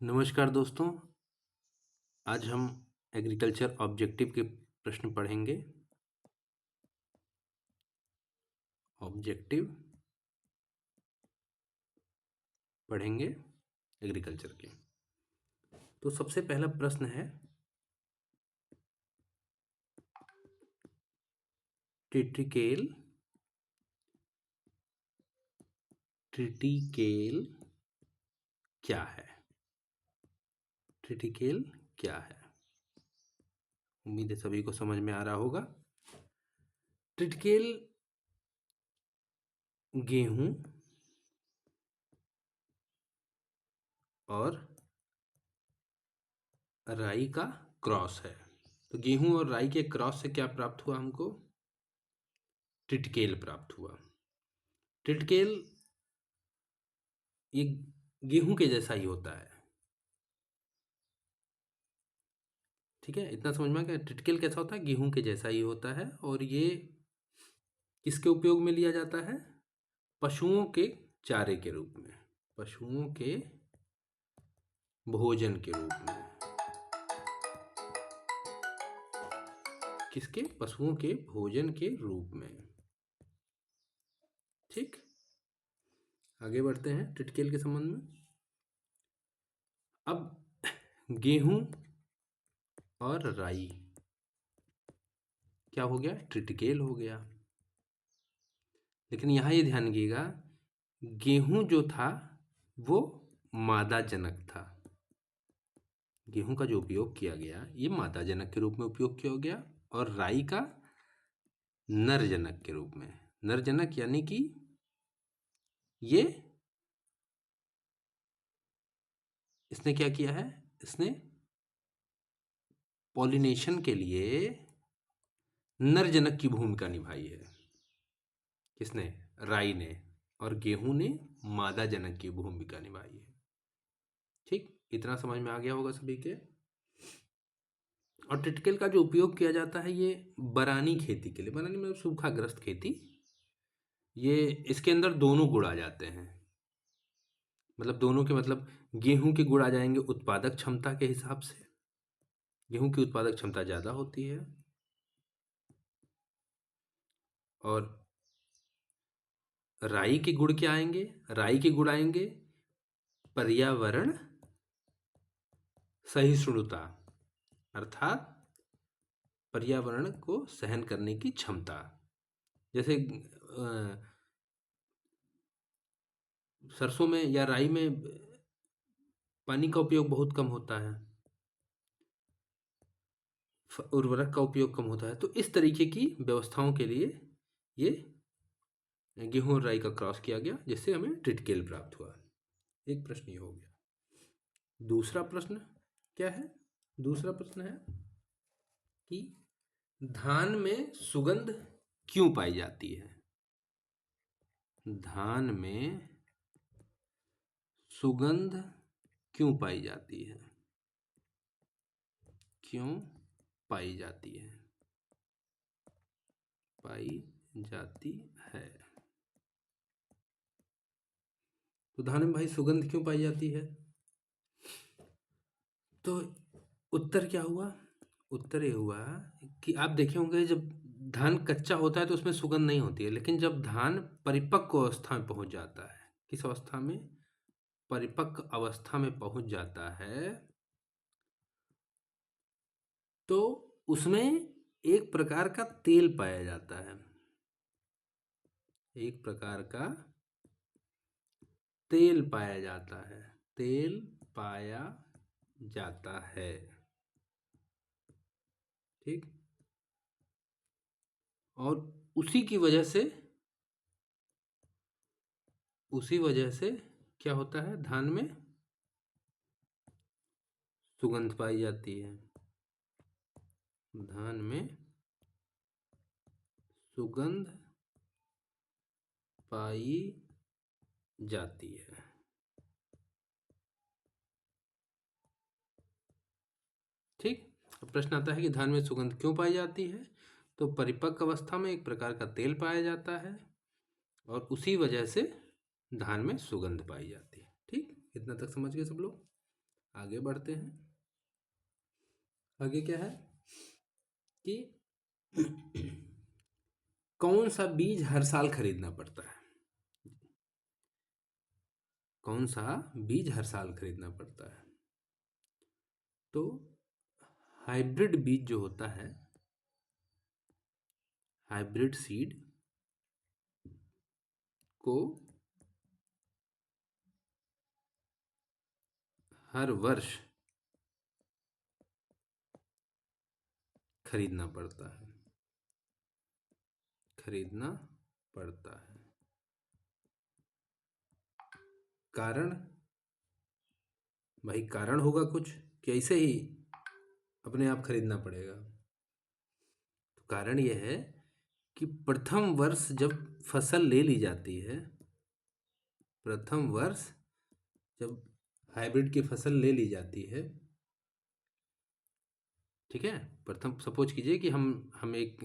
नमस्कार दोस्तों। आज हम एग्रीकल्चर ऑब्जेक्टिव के प्रश्न पढ़ेंगे। ऑब्जेक्टिव पढ़ेंगे एग्रीकल्चर के। तो सबसे पहला प्रश्न है, ट्रिटिकेल क्या है? ट्रिटिकेल क्या है? उम्मीद है सभी को समझ में आ रहा होगा। ट्रिटिकेल गेहूं और राई का क्रॉस है। तो गेहूं और राई के क्रॉस से क्या प्राप्त हुआ? हमको ट्रिटिकेल प्राप्त हुआ। ट्रिटिकेल ये गेहूं के जैसा ही होता है। ठीक है, इतना समझ में आ गया। ट्रिटिकेल कैसा होता है? गेहूं के जैसा ही होता है। और ये किसके उपयोग में लिया जाता है? पशुओं के चारे के रूप में, पशुओं के भोजन के रूप में। किसके? पशुओं के भोजन के रूप में। ठीक, आगे बढ़ते हैं ट्रिटिकेल के संबंध में। अब गेहूं और राई क्या हो गया? ट्रिटिकेल हो गया। लेकिन यहां ये ध्यान दीजिएगा, गेहूं जो था वो मादा जनक था। गेहूं का जो उपयोग किया गया ये मादा जनक के रूप में उपयोग किया गया, और राई का नर जनक के रूप में। नर जनक यानी कि ये इसने क्या किया है? इसने पॉलिनेशन के लिए नर जनक की भूमिका निभाई है। किसने? राई ने। और गेहूं ने मादा जनक की भूमिका निभाई है। ठीक, इतना समझ में आ गया होगा सभी के। और ट्रिटिकेल का जो उपयोग किया जाता है ये बरानी खेती के लिए, बरानी मतलब सूखाग्रस्त खेती, ये इसके अंदर दोनों गुण आ जाते हैं। मतलब दोनों के मतलब गेहूं के गुण आ जाएंगे उत्पादक क्षमता के हिसाब से। गेहूं की उत्पादक क्षमता ज़्यादा होती है। और राई के गुण क्या आएंगे? राई के गुण आएंगे पर्यावरण सहिष्णुता, अर्थात पर्यावरण को सहन करने की क्षमता। जैसे सरसों में या राई में पानी का उपयोग बहुत कम होता है, उर्वरक का उपयोग कम होता है। तो इस तरीके की व्यवस्थाओं के लिए ये गेहूं और राई का क्रॉस किया गया, जिससे हमें ट्रिटिकेल प्राप्त हुआ। एक प्रश्न ये हो गया। दूसरा प्रश्न क्या है? दूसरा प्रश्न है कि धान में सुगंध क्यों पाई जाती है? धान में सुगंध क्यों पाई जाती है? क्यों पाई जाती है? पाई जाती है। तो धान में भाई सुगंध क्यों पाई जाती है? तो उत्तर क्या हुआ? उत्तर ये हुआ कि आप देखे होंगे जब धान कच्चा होता है तो उसमें सुगंध नहीं होती है, लेकिन जब धान परिपक्व अवस्था में पहुंच जाता है, किस अवस्था में? परिपक्व अवस्था में पहुंच जाता है, तो उसमें एक प्रकार का तेल पाया जाता है। एक प्रकार का तेल पाया जाता है। तेल पाया जाता है। ठीक, और उसी की वजह से, उसी वजह से क्या होता है? धान में सुगंध पाई जाती है। धान में सुगंध पाई जाती है। ठीक, अब प्रश्न आता है कि धान में सुगंध क्यों पाई जाती है? तो परिपक्व अवस्था में एक प्रकार का तेल पाया जाता है, और उसी वजह से धान में सुगंध पाई जाती है। ठीक, इतना तक समझ गए सब लोग? आगे बढ़ते हैं। आगे क्या है कि कौन सा बीज हर साल खरीदना पड़ता है? कौन सा बीज हर साल खरीदना पड़ता है? तो हाइब्रिड बीज जो होता है, हाइब्रिड सीड को हर वर्ष खरीदना पड़ता है। खरीदना पड़ता है। कारण? भाई कारण होगा कुछ कि ऐसे ही अपने आप खरीदना पड़ेगा? तो कारण यह है कि प्रथम वर्ष जब फसल ले ली जाती है, प्रथम वर्ष जब हाइब्रिड की फसल ले ली जाती है, ठीक है, प्रथम सपोज कीजिए कि हम एक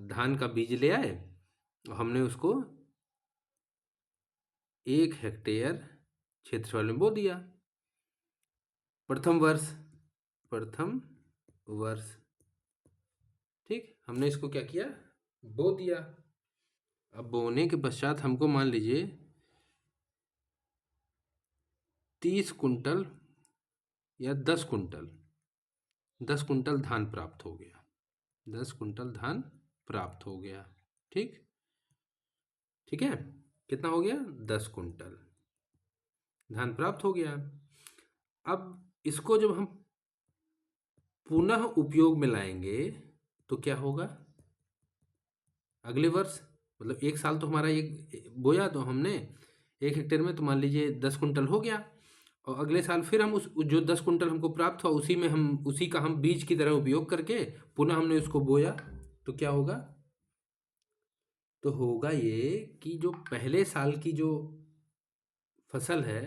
धान का बीज ले आए और हमने उसको 1 हेक्टेयर क्षेत्रफल में बो दिया। प्रथम वर्ष, प्रथम वर्ष, ठीक, हमने इसको क्या किया, बो दिया। अब बोने के पश्चात हमको मान लीजिए 30 कुंटल या 10 कुंटल धान प्राप्त हो गया। 10 कुंटल धान प्राप्त हो गया। ठीक, ठीक है, कितना हो गया, 10 कुंटल धान प्राप्त हो गया। अब इसको जब हम पुनः उपयोग में लाएंगे तो क्या होगा? अगले वर्ष, मतलब एक साल तो हमारा एक बोया तो हमने 1 हेक्टेयर में, तो मान लीजिए 10 कुंटल हो गया, और अगले साल फिर हम उस जो 10 कुंटल हमको प्राप्त हुआ उसी में हम उसी का हम बीज की तरह उपयोग करके पुनः हमने उसको बोया, तो क्या होगा? तो होगा ये कि जो पहले साल की जो फसल है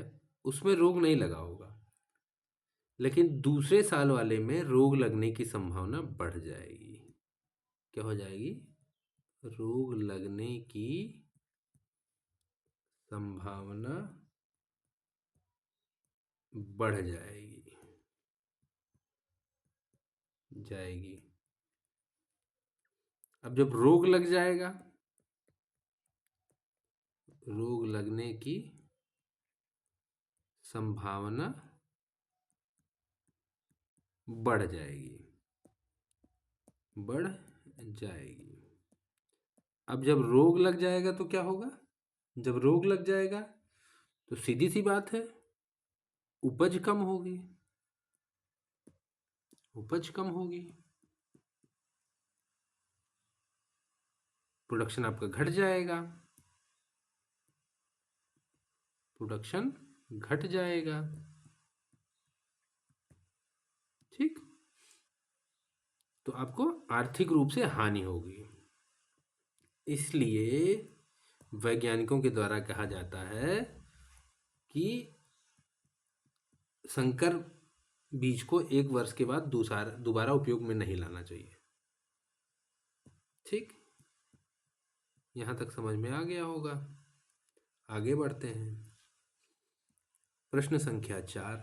उसमें रोग नहीं लगा होगा, लेकिन दूसरे साल वाले में रोग लगने की संभावना बढ़ जाएगी। क्या हो जाएगी? रोग लगने की संभावना बढ़ जाएगी, जाएगी। अब जब रोग लग जाएगा, रोग लगने की संभावना बढ़ जाएगी, बढ़ जाएगी। अब जब रोग लग जाएगा तो क्या होगा? जब रोग लग जाएगा तो सीधी सी बात है, उपज कम होगी, उपज कम होगी, प्रोडक्शन आपका घट जाएगा, प्रोडक्शन घट जाएगा। ठीक, तो आपको आर्थिक रूप से हानि होगी। इसलिए वैज्ञानिकों के द्वारा कहा जाता है कि संकर बीज को 1 वर्ष के बाद दोबारा उपयोग में नहीं लाना चाहिए। ठीक, यहां तक समझ में आ गया होगा। आगे बढ़ते हैं। प्रश्न संख्या 4।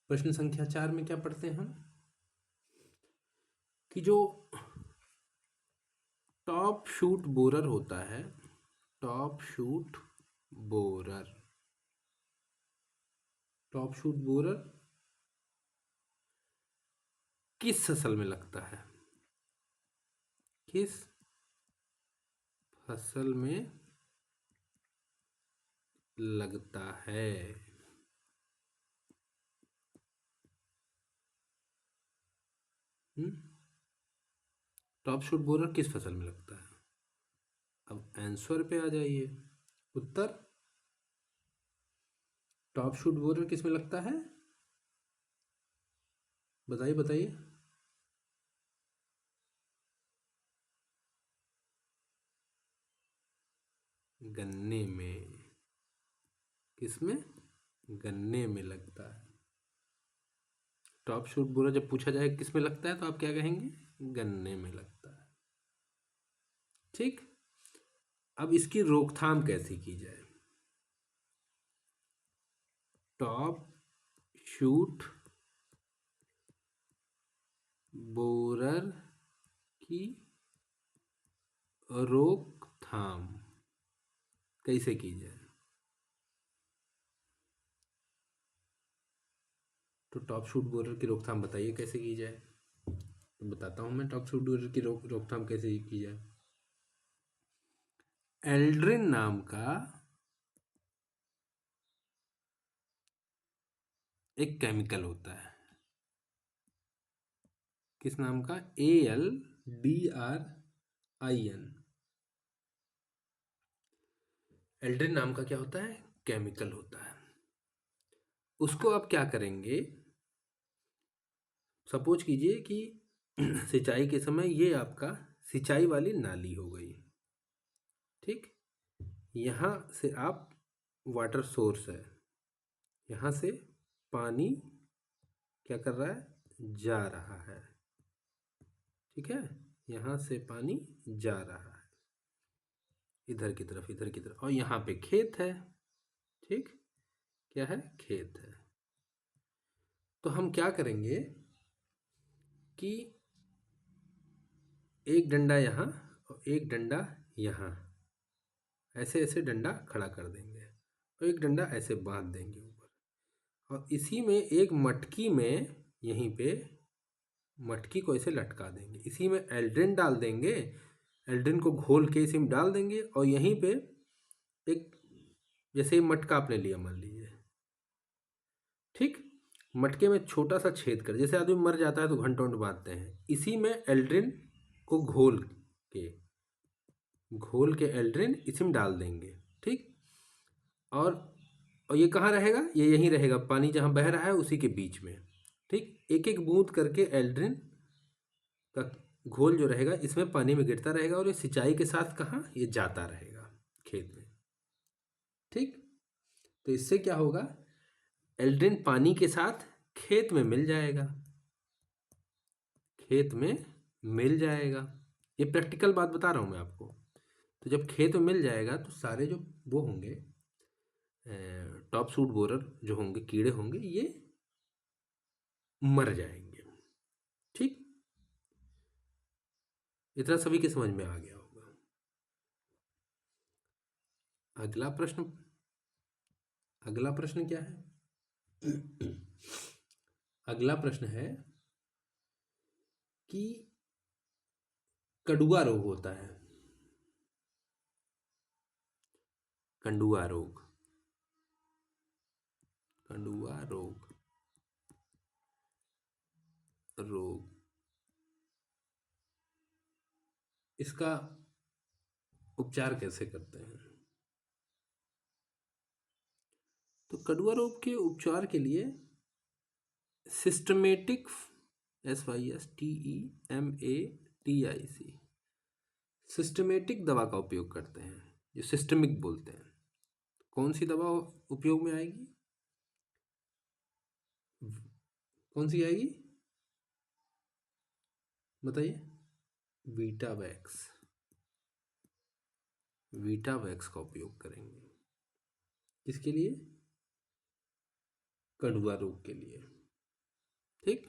प्रश्न संख्या 4 में क्या पढ़ते हैं हम कि जो टॉप शूट बोरर होता है, top shoot borer, top shoot borer किस फसल में लगता है? किस फसल में लगता है? टॉप शूट बोरर किस फसल में लगता है? अब आंसर पे आ जाइए। उत्तर, टॉप शूट बोरर किस में लगता है? बताइए बताइए। गन्ने में। किस में? गन्ने में लगता है। टॉप शूट बोरर जब पूछा जाए किस में लगता है तो आप क्या कहेंगे? गन्ने में लगता है। ठीक, अब इसकी रोकथाम कैसे की जाए? टॉप शूट बोरर की रोकथाम कैसे की जाए? तो टॉप शूट बोरर की रोकथाम बताइए कैसे की जाए। तो बताता हूँ मैं टॉप शूट बोरर की रोकथाम कैसे की जाए। एल्ड्रिन नाम का एक केमिकल होता है। किस नाम का? ALDRIN। एल्ड्रिन नाम का क्या होता है? केमिकल होता है। उसको आप क्या करेंगे? सपोज कीजिए कि सिंचाई के समय ये आपका सिंचाई वाली नाली हो गई, ठीक। यहाँ से आप वाटर सोर्स है, यहाँ से पानी क्या कर रहा है? जा रहा है, ठीक है। यहाँ से पानी जा रहा है इधर की तरफ, इधर की तरफ, और यहाँ पे खेत है, ठीक। क्या है? खेत है। तो हम क्या करेंगे कि एक डंडा यहाँ और एक डंडा यहाँ, ऐसे ऐसे डंडा खड़ा कर देंगे और एक डंडा ऐसे बांध देंगे ऊपर, और इसी में एक मटकी में यहीं पे मटकी को ऐसे लटका देंगे। इसी में एल्ड्रिन डाल देंगे, एल्ड्रिन को घोल के इसी में डाल देंगे, और यहीं पे एक, जैसे ही मटका आपने लिया मान लीजिए, ठीक। मटके में छोटा सा छेद कर, जैसे आदमी मर जाता है तो घंटों घंटों बांधते हैं, इसी में एल्ड्रिन को के घोल के एल्ड्रिन इसी में डाल देंगे, ठीक। और ये कहाँ रहेगा? ये यहीं रहेगा, पानी जहाँ बह रहा है उसी के बीच में, ठीक। एक एक बूंद करके एल्ड्रिन का घोल जो रहेगा इसमें पानी में गिरता रहेगा, और ये सिंचाई के साथ कहाँ? ये जाता रहेगा खेत में, ठीक। तो इससे क्या होगा? एल्ड्रिन पानी के साथ खेत में मिल जाएगा, खेत में मिल जाएगा। ये प्रैक्टिकल बात बता रहा हूँ मैं आपको। तो जब खेत में मिल जाएगा तो सारे जो वो होंगे टॉप शूट बोरर जो होंगे, कीड़े होंगे, ये मर जाएंगे, ठीक। इतना सभी के समझ में आ गया होगा। अगला प्रश्न, अगला प्रश्न क्या है? अगला प्रश्न है कि कड़ुआ रोग होता है, कंडुआ रोग, कंडुआ रोग, रोग, इसका उपचार कैसे करते हैं? तो कड़ुआ रोग के उपचार के लिए सिस्टमेटिक, SYSTEMATIC, सिस्टमेटिक दवा का उपयोग करते हैं, जो सिस्टमिक बोलते हैं। कौन सी दवा उपयोग में आएगी? कौन सी आएगी बताइए? वीटावैक्स, वीटावैक्स का उपयोग करेंगे। किसके लिए? कड़ुआ रोग के लिए, ठीक।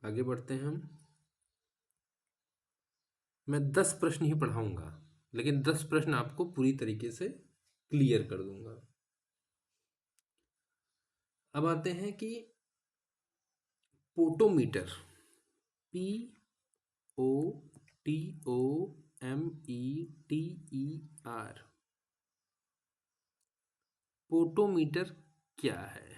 आगे बढ़ते हैं हम। मैं 10 प्रश्न ही पढ़ाऊंगा, लेकिन 10 प्रश्न आपको पूरी तरीके से क्लियर कर दूंगा। अब आते हैं कि पोटोमीटर, POTOMETER, पोटोमीटर क्या है?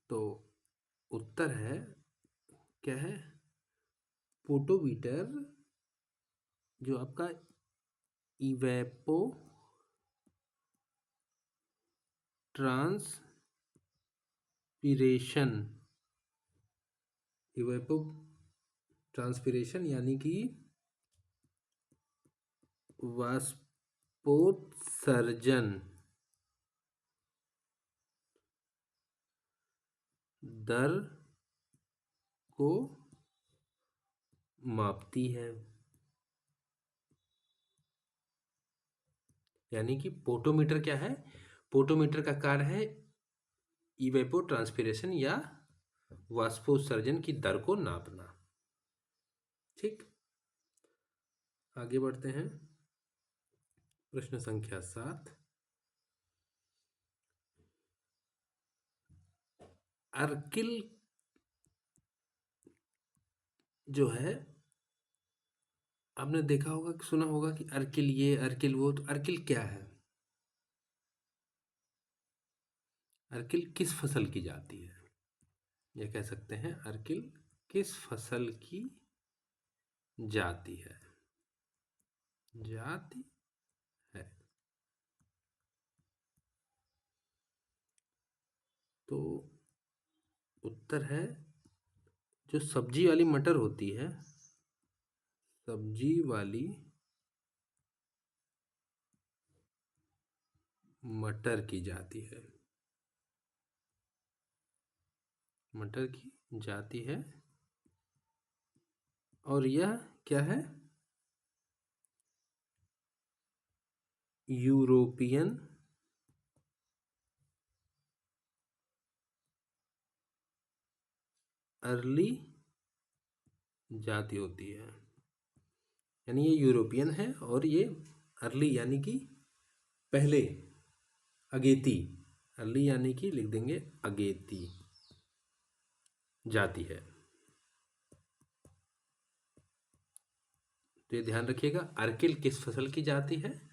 तो उत्तर है, क्या है? पोटोमीटर जो आपका इवेपो ट्रांसपीरेशन, इवेपो ट्रांसपीरेशन यानी कि वाष्पोत्सर्जन दर को मापती है। यानी कि पोटोमीटर क्या है? पोटोमीटर का कार्य है इवेपोट्रांसपिरेशन या वाष्पोत्सर्जन की दर को नापना। ठीक, आगे बढ़ते हैं। प्रश्न संख्या 7, अर्किल जो है, आपने देखा होगा कि सुना होगा कि अर्किल ये अर्किल वो, तो अर्किल क्या है? अर्किल किस फसल की जाती है? ये कह सकते हैं अर्किल किस फसल की जाती है? जाति है। तो उत्तर है जो सब्जी वाली मटर होती है, सब्जी वाली मटर की जाती है, मटर की जाती है। और यह क्या है? यूरोपियन अर्ली जाति होती है। यानी ये यूरोपियन है और ये अर्ली यानी कि पहले, अगेती, अर्ली यानी कि लिख देंगे अगेती जाति है। तो ये ध्यान रखिएगा, अर्किल किस फसल की जाति है?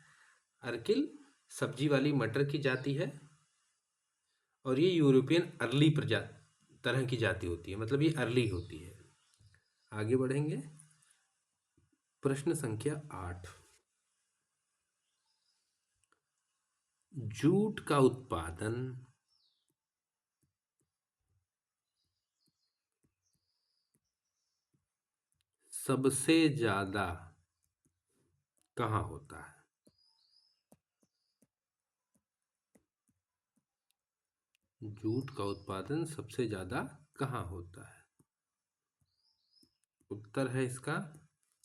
अर्किल सब्जी वाली मटर की जाति है और ये यूरोपियन अर्ली प्रजाति तरह की जाति होती है, मतलब ये अर्ली होती है। आगे बढ़ेंगे। प्रश्न संख्या 8, जूट का उत्पादन सबसे ज्यादा कहाँ होता है? जूट का उत्पादन सबसे ज्यादा कहाँ होता है? उत्तर है इसका,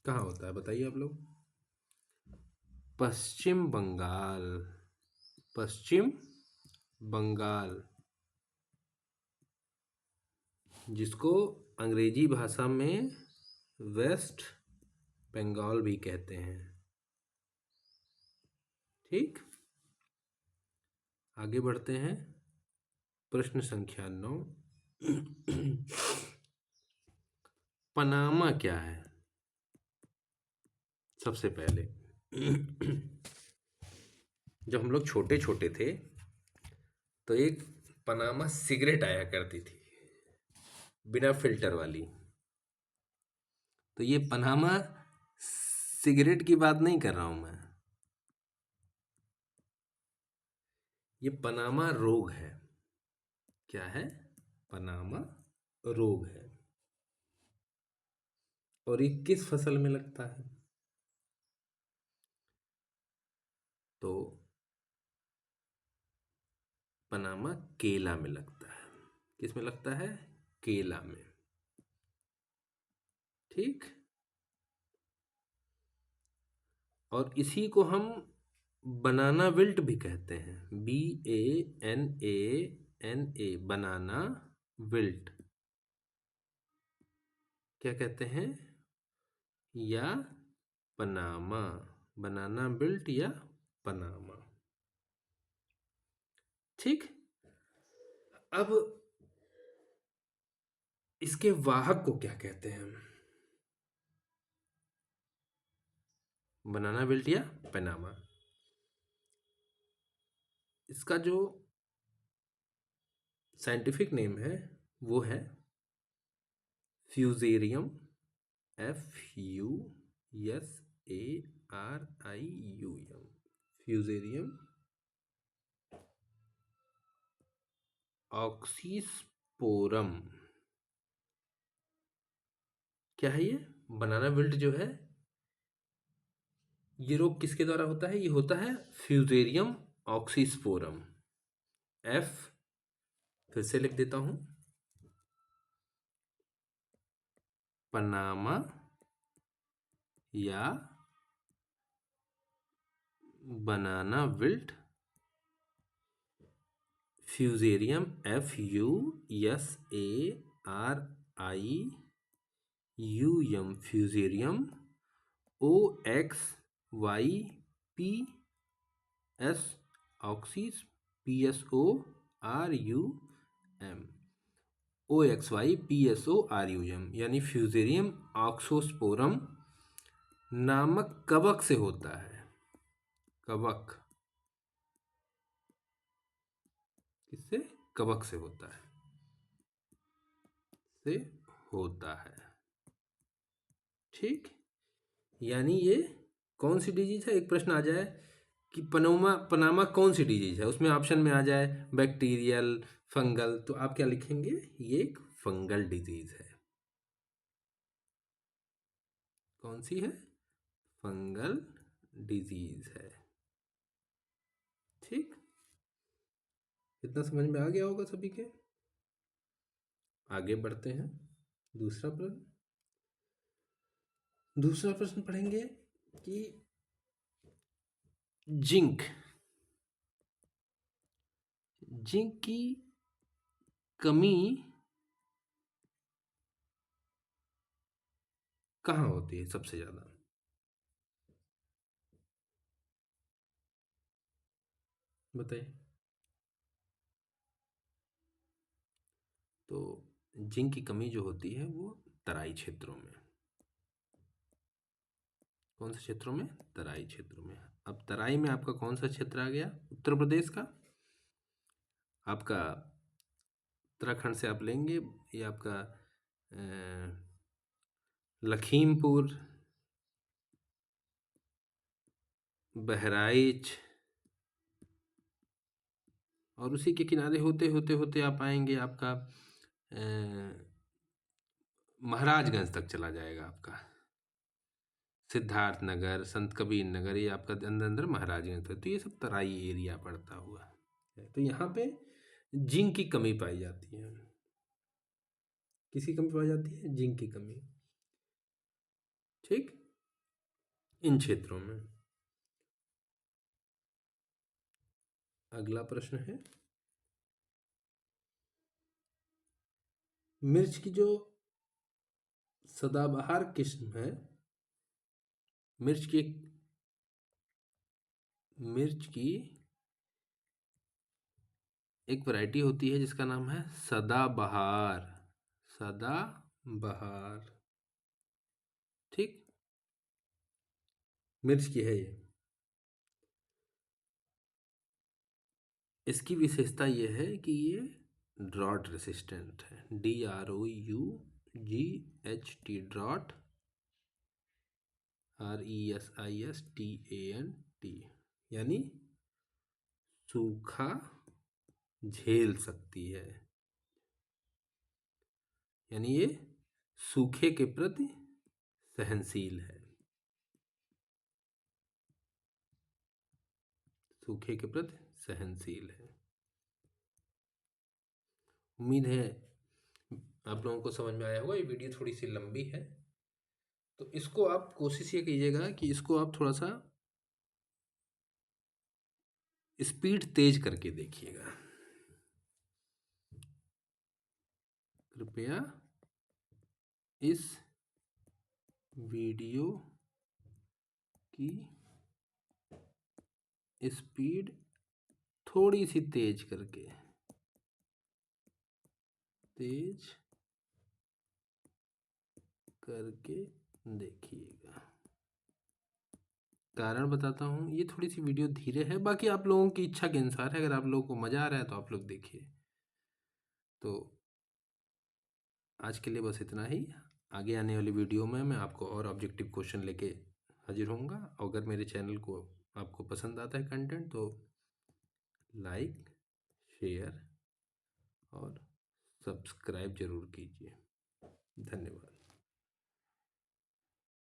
कहाँ होता है बताइए आप लोग? पश्चिम बंगाल, पश्चिम बंगाल, जिसको अंग्रेजी भाषा में वेस्ट बंगाल भी कहते हैं। ठीक, आगे बढ़ते हैं। प्रश्न संख्या 9, पनामा क्या है? सबसे पहले जब हम लोग छोटे छोटे थे तो एक पनामा सिगरेट आया करती थी, बिना फिल्टर वाली। तो ये पनामा सिगरेट की बात नहीं कर रहा हूं मैं, ये पनामा रोग है। क्या है? पनामा रोग है। और ये किस फसल में लगता है? तो पनामा केला में लगता है। किस में लगता है? केला में। ठीक, और इसी को हम बनाना विल्ट भी कहते हैं, BANANA, बनाना विल्ट क्या कहते हैं? या पनामा, बनाना विल्ट या पनामा। ठीक, अब इसके वाहक को क्या कहते हैं? बनाना विल्ट या पनामा। इसका जो साइंटिफिक नेम है वो है फ्यूजेरियम, FUSARIUM, फ्यूजेरियम ऑक्सीस्पोरम। क्या है ये? बनाना विल्ट जो है, ये रोग किसके द्वारा होता है? ये होता है फ्यूजेरियम ऑक्सीस्पोरम। F फिर से लिख देता हूं, पनामा या banana wilt, fusarium FUSARIUM fusarium, OXYPS ऑक्सीज PSORUM, OXYPSORUM यानी फ्यूजेरियम ऑक्सोस्पोरम नामक कवक से होता है। कवक किससे? कवक से होता है, से होता है। ठीक, यानी ये कौन सी डिजीज है? एक प्रश्न आ जाए कि पनामा कौन सी डिजीज है, उसमें ऑप्शन में आ जाए बैक्टीरियल, फंगल, तो आप क्या लिखेंगे? ये एक फंगल डिजीज है। कौन सी है? फंगल डिजीज है। ठीक, इतना समझ में आ गया होगा सभी के। आगे बढ़ते हैं। दूसरा प्रश्न पढ़ेंगे कि जिंक की कमी कहाँ होती है सबसे ज्यादा? बताइए। तो जिंक की कमी जो होती है वो तराई क्षेत्रों में। कौन से क्षेत्रों में? तराई क्षेत्रों में। अब तराई में आपका कौन सा क्षेत्र आ गया? उत्तर प्रदेश का। आपका उत्तराखंड से आप लेंगे, ये आपका लखीमपुर, बहराइच, और उसी के किनारे होते होते होते आप आएंगे आपका महाराजगंज तक चला जाएगा आपका। सिद्धार्थनगर, संत कबीर नगर, ये आपका अंदर अंदर महाराजगंज तक, तो ये सब तराई एरिया पड़ता हुआ है। तो यहाँ पे जिंक की कमी पाई जाती है। किसकी कमी पाई जाती है? जिंक की कमी। ठीक, इन क्षेत्रों में। अगला प्रश्न है, मिर्च की जो सदाबहार किस्म है, मिर्च की एक वैरायटी होती है जिसका नाम है सदाबहार। सदाबहार, ठीक, मिर्च की है ये। इसकी विशेषता ये है कि ये ड्रॉट रेसिस्टेंट है। DROUGHT, ड्रॉट, RESISTANT, यानी सूखा झेल सकती है। यानी ये सूखे के प्रति सहनशील है। सूखे के प्रति सहनशील है। उम्मीद है आप लोगों को समझ में आया होगा। ये वीडियो थोड़ी सी लंबी है, तो इसको आप कोशिश ये कीजिएगा कि इसको आप थोड़ा सा स्पीड तेज करके देखिएगा। कृपया इस वीडियो की स्पीड थोड़ी सी तेज करके देखिएगा। कारण बताता हूँ, ये थोड़ी सी वीडियो धीरे है, बाकी आप लोगों की इच्छा के अनुसार है। अगर आप लोगों को मज़ा आ रहा है तो आप लोग देखिए। तो आज के लिए बस इतना ही। आगे आने वाली वीडियो में मैं आपको और ऑब्जेक्टिव क्वेश्चन लेके हाजिर होऊंगा। अगर मेरे चैनल को आपको पसंद आता है कंटेंट, तो लाइक, शेयर और सब्सक्राइब जरूर कीजिए। धन्यवाद।